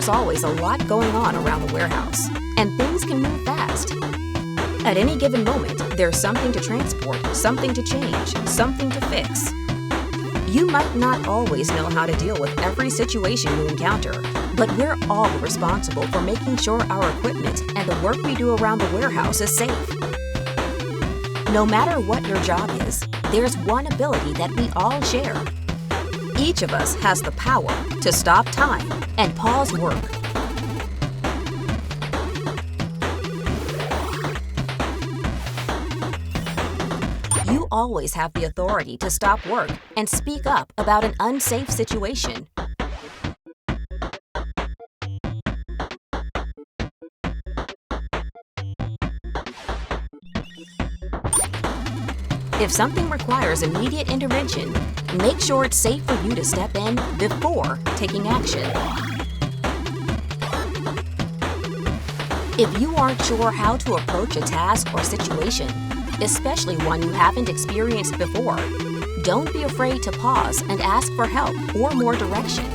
There's always a lot going on around the warehouse, and things can move fast. At any given moment, there's something to transport, something to change, something to fix. You might not always know how to deal with every situation you encounter, but we're all responsible for making sure our equipment and the work we do around the warehouse is safe. No matter what your job is, there's one ability that we all share. Each of us has the power to stop time and pause work. You always have the authority to stop work and speak up about an unsafe situation. If something requires immediate intervention, make sure it's safe for you to step in before taking action. If you aren't sure how to approach a task or situation, especially one you haven't experienced before, don't be afraid to pause and ask for help or more direction.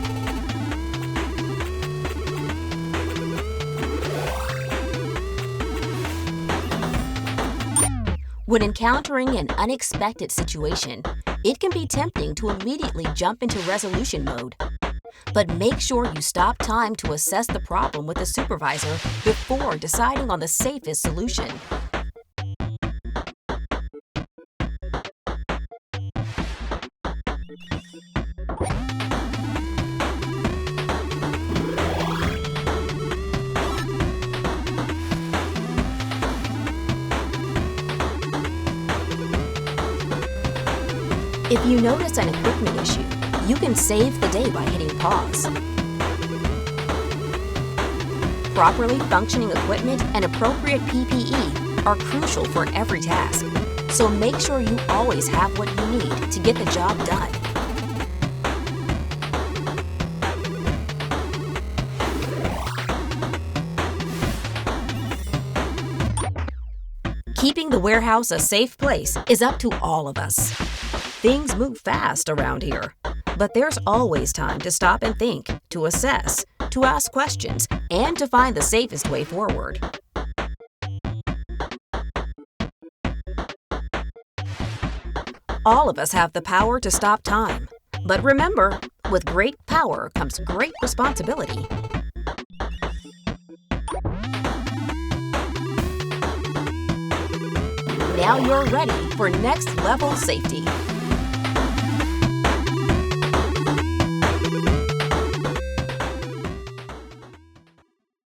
When encountering an unexpected situation, it can be tempting to immediately jump into resolution mode. But make sure you stop time to assess the problem with the supervisor before deciding on the safest solution. If you notice an equipment issue, you can save the day by hitting pause. Properly functioning equipment and appropriate PPE are crucial for every task, so make sure you always have what you need to get the job done. Keeping the warehouse a safe place is up to all of us. Things move fast around here, but there's always time to stop and think, to assess, to ask questions, and to find the safest way forward. All of us have the power to stop time, but remember, with great power comes great responsibility. Now you're ready for next level safety.